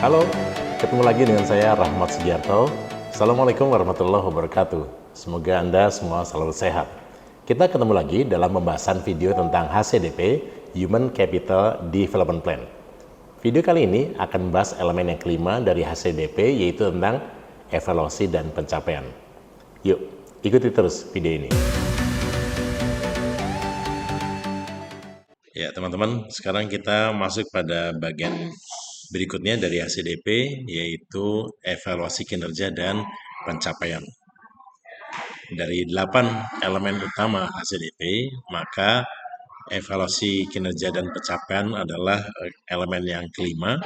Halo, ketemu lagi dengan saya Rahmat Sugiarto. Assalamualaikum warahmatullahi wabarakatuh. Semoga Anda semua selalu sehat. Kita ketemu lagi dalam pembahasan video tentang HCDP, Human Capital Development Plan. Video kali ini akan membahas elemen yang kelima dari HCDP, yaitu tentang evaluasi dan pencapaian. Yuk, ikuti terus video ini. Ya, teman-teman, sekarang kita masuk pada bagian berikutnya dari HCDP, yaitu evaluasi kinerja dan pencapaian. Dari 8 elemen utama HCDP, maka evaluasi kinerja dan pencapaian adalah elemen yang kelima,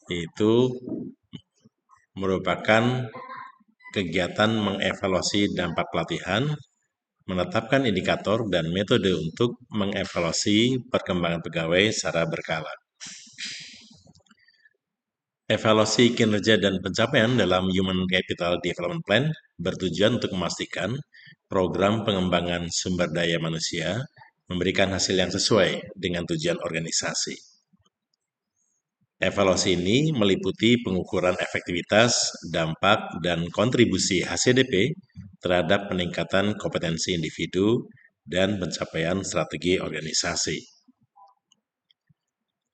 yaitu merupakan kegiatan mengevaluasi dampak pelatihan, menetapkan indikator dan metode untuk mengevaluasi perkembangan pegawai secara berkala. Evaluasi kinerja dan pencapaian dalam Human Capital Development Plan bertujuan untuk memastikan program pengembangan sumber daya manusia memberikan hasil yang sesuai dengan tujuan organisasi. Evaluasi ini meliputi pengukuran efektivitas, dampak, dan kontribusi HCDP terhadap peningkatan kompetensi individu dan pencapaian strategi organisasi.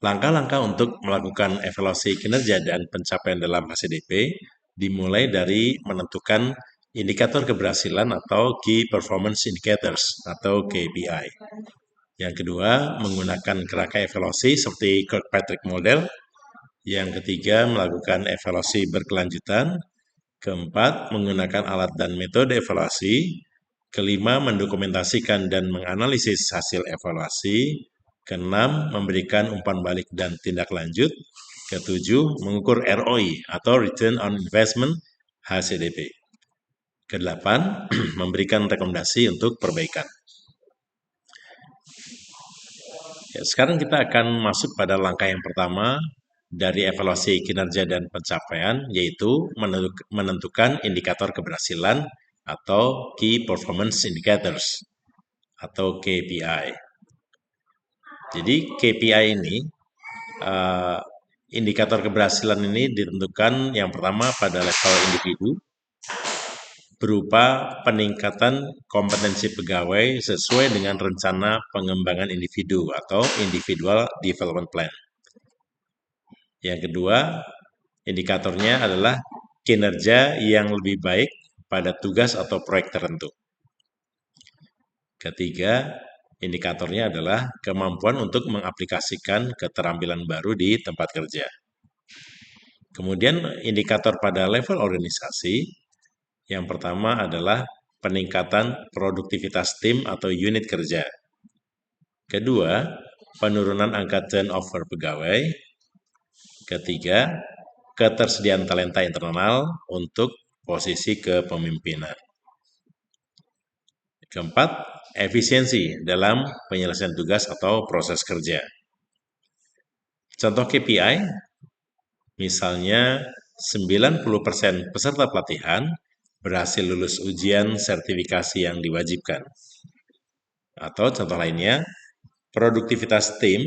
Langkah-langkah untuk melakukan evaluasi kinerja dan pencapaian dalam HCDP dimulai dari menentukan indikator keberhasilan atau Key Performance Indicators atau KPI. Yang kedua, menggunakan kerangka evaluasi seperti Kirkpatrick Model. Yang ketiga, melakukan evaluasi berkelanjutan. Keempat, menggunakan alat dan metode evaluasi. Kelima, mendokumentasikan dan menganalisis hasil evaluasi. Keenam, memberikan umpan balik dan tindak lanjut. Ketujuh, mengukur ROI atau Return on Investment HCDP. Kedelapan, memberikan rekomendasi untuk perbaikan. Ya, sekarang kita akan masuk pada langkah yang pertama dari evaluasi kinerja dan pencapaian, yaitu menentukan indikator keberhasilan atau Key Performance Indicators atau KPI. Jadi KPI ini, indikator keberhasilan ini ditentukan yang pertama pada level individu, berupa peningkatan kompetensi pegawai sesuai dengan rencana pengembangan individu atau Individual Development Plan. Yang kedua, indikatornya adalah kinerja yang lebih baik pada tugas atau proyek tertentu. Ketiga, indikatornya adalah kemampuan untuk mengaplikasikan keterampilan baru di tempat kerja. Kemudian indikator pada level organisasi, yang pertama adalah peningkatan produktivitas tim atau unit kerja. Kedua, penurunan angka turnover pegawai. Ketiga, ketersediaan talenta internal untuk posisi kepemimpinan. Keempat, efisiensi dalam penyelesaian tugas atau proses kerja. Contoh KPI, misalnya 90% peserta pelatihan berhasil lulus ujian sertifikasi yang diwajibkan. Atau contoh lainnya, produktivitas tim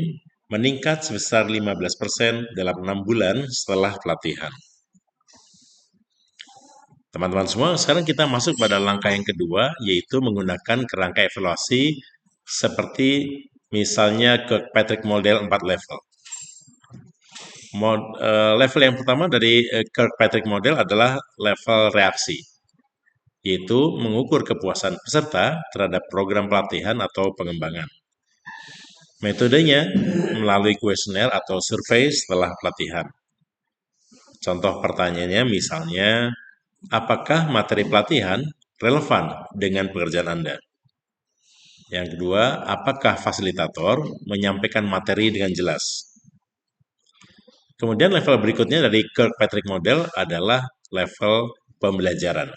meningkat sebesar 15% dalam 6 bulan setelah pelatihan. Teman-teman semua, sekarang kita masuk pada langkah yang kedua, yaitu menggunakan kerangka evaluasi seperti misalnya Kirkpatrick Model 4 level. Level yang pertama dari Kirkpatrick Model adalah level reaksi, yaitu mengukur kepuasan peserta terhadap program pelatihan atau pengembangan. Metodenya melalui kuesioner atau survei setelah pelatihan. Contoh pertanyaannya misalnya, apakah materi pelatihan relevan dengan pekerjaan Anda? Yang kedua, apakah fasilitator menyampaikan materi dengan jelas? Kemudian level berikutnya dari Kirkpatrick Model adalah level pembelajaran,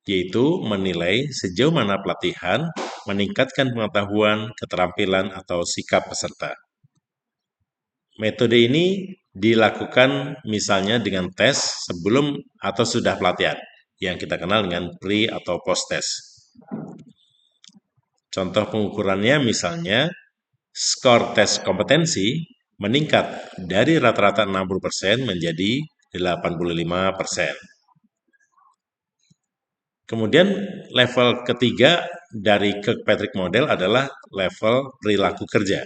yaitu menilai sejauh mana pelatihan meningkatkan pengetahuan, keterampilan, atau sikap peserta. Metode ini dilakukan misalnya dengan tes sebelum atau sudah pelatihan, yang kita kenal dengan pre atau post test. Contoh pengukurannya misalnya, skor tes kompetensi meningkat dari rata-rata 60% menjadi 85%. Kemudian level ketiga dari Kirkpatrick Model adalah level perilaku kerja,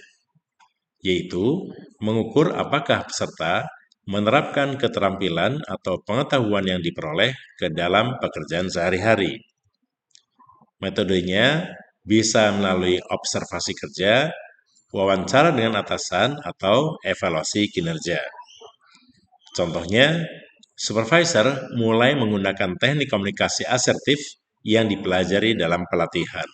yaitu mengukur apakah peserta menerapkan keterampilan atau pengetahuan yang diperoleh ke dalam pekerjaan sehari-hari. Metodenya bisa melalui observasi kerja, wawancara dengan atasan, atau evaluasi kinerja. Contohnya, supervisor mulai menggunakan teknik komunikasi asertif yang dipelajari dalam pelatihan.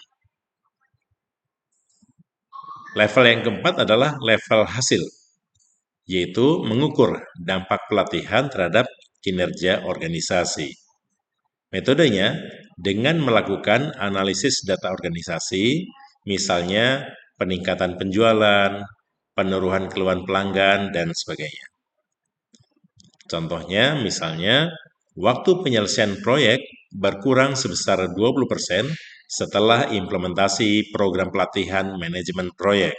Level yang keempat adalah level hasil, yaitu mengukur dampak pelatihan terhadap kinerja organisasi. Metodenya dengan melakukan analisis data organisasi, misalnya peningkatan penjualan, penurunan keluhan pelanggan, dan sebagainya. Contohnya, misalnya, waktu penyelesaian proyek berkurang sebesar 20% setelah implementasi program pelatihan manajemen proyek.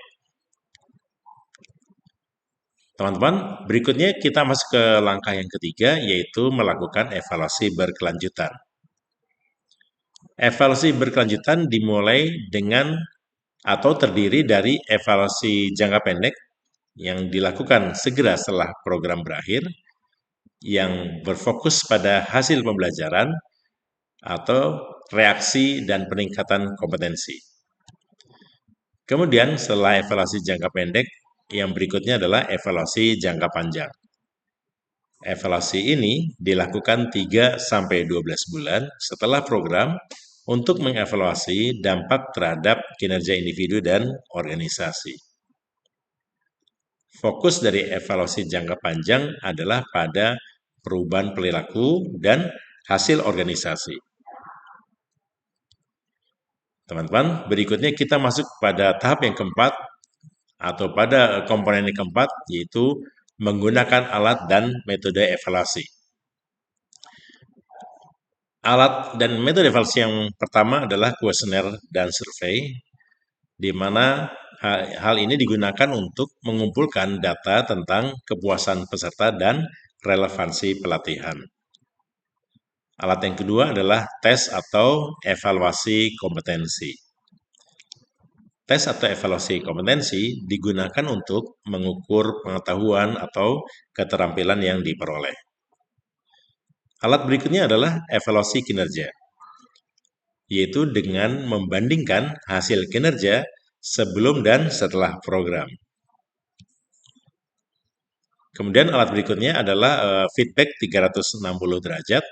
Teman-teman, berikutnya kita masuk ke langkah yang ketiga, yaitu melakukan evaluasi berkelanjutan. Evaluasi berkelanjutan dimulai dengan atau terdiri dari evaluasi jangka pendek yang dilakukan segera setelah program berakhir, yang berfokus pada hasil pembelajaran atau reaksi dan peningkatan kompetensi. Kemudian setelah evaluasi jangka pendek, yang berikutnya adalah evaluasi jangka panjang. Evaluasi ini dilakukan 3-12 bulan setelah program untuk mengevaluasi dampak terhadap kinerja individu dan organisasi. Fokus dari evaluasi jangka panjang adalah pada perubahan perilaku dan hasil organisasi. Teman-teman, berikutnya kita masuk pada tahap yang keempat atau pada komponen yang keempat, yaitu menggunakan alat dan metode evaluasi. Alat dan metode evaluasi yang pertama adalah kuesioner dan survei, di mana hal ini digunakan untuk mengumpulkan data tentang kepuasan peserta dan relevansi pelatihan. Alat yang kedua adalah tes atau evaluasi kompetensi. Tes atau evaluasi kompetensi digunakan untuk mengukur pengetahuan atau keterampilan yang diperoleh. Alat berikutnya adalah evaluasi kinerja, yaitu dengan membandingkan hasil kinerja sebelum dan setelah program. Kemudian alat berikutnya adalah feedback 360 derajat,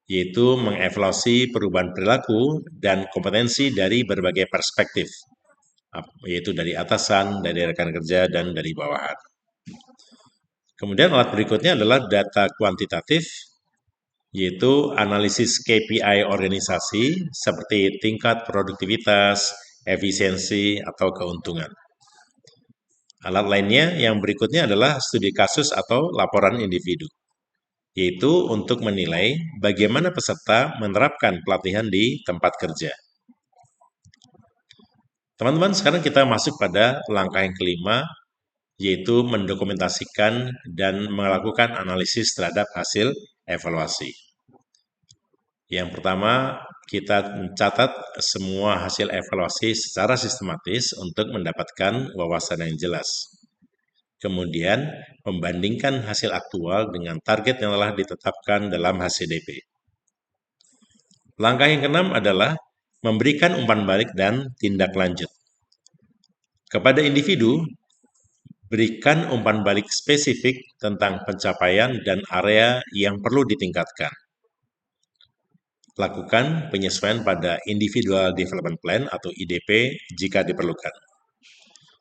yaitu mengevaluasi perubahan perilaku dan kompetensi dari berbagai perspektif, yaitu dari atasan, dari rekan kerja, dan dari bawahan. Kemudian alat berikutnya adalah data kuantitatif, yaitu analisis KPI organisasi seperti tingkat produktivitas, efisiensi, atau keuntungan. Alat lainnya yang berikutnya adalah studi kasus atau laporan individu, yaitu untuk menilai bagaimana peserta menerapkan pelatihan di tempat kerja. Teman-teman, sekarang kita masuk pada langkah yang kelima, yaitu mendokumentasikan dan melakukan analisis terhadap hasil evaluasi. Yang pertama, kita mencatat semua hasil evaluasi secara sistematis untuk mendapatkan wawasan yang jelas. Kemudian, membandingkan hasil aktual dengan target yang telah ditetapkan dalam HCDP. Langkah yang keenam adalah memberikan umpan balik dan tindak lanjut. Kepada individu, berikan umpan balik spesifik tentang pencapaian dan area yang perlu ditingkatkan. Lakukan penyesuaian pada Individual Development Plan atau IDP jika diperlukan.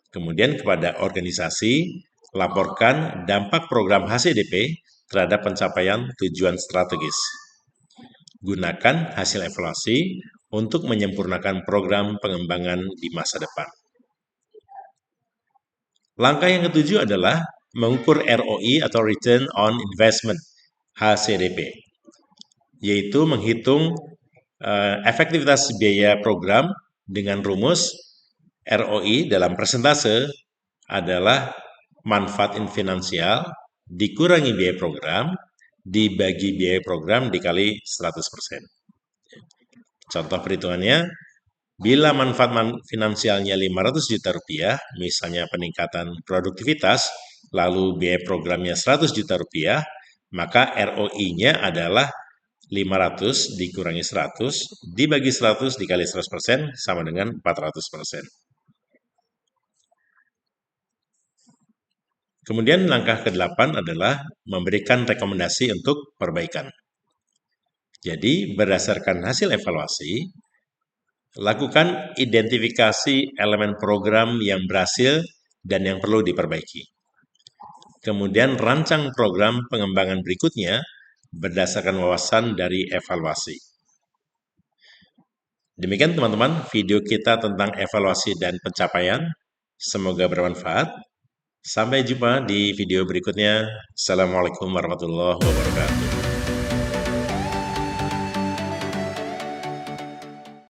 Kemudian kepada organisasi, laporkan dampak program HCDP terhadap pencapaian tujuan strategis. Gunakan hasil evaluasi untuk menyempurnakan program pengembangan di masa depan. Langkah yang ketujuh adalah mengukur ROI atau Return on Investment, HCDP, yaitu menghitung efektivitas biaya program dengan rumus ROI dalam persentase adalah manfaat finansial dikurangi biaya program, dibagi biaya program dikali 100%. Contoh perhitungannya, bila manfaat finansialnya 500 juta rupiah, misalnya peningkatan produktivitas, lalu biaya programnya 100 juta rupiah, maka ROI-nya adalah 500 dikurangi 100, dibagi 100 dikali 100% sama dengan 400%. Kemudian langkah ke-8 adalah memberikan rekomendasi untuk perbaikan. Jadi berdasarkan hasil evaluasi, lakukan identifikasi elemen program yang berhasil dan yang perlu diperbaiki. Kemudian rancang program pengembangan berikutnya berdasarkan wawasan dari evaluasi. Demikian teman-teman video kita tentang evaluasi dan pencapaian. Semoga bermanfaat. Sampai jumpa di video berikutnya. Assalamualaikum warahmatullahi wabarakatuh.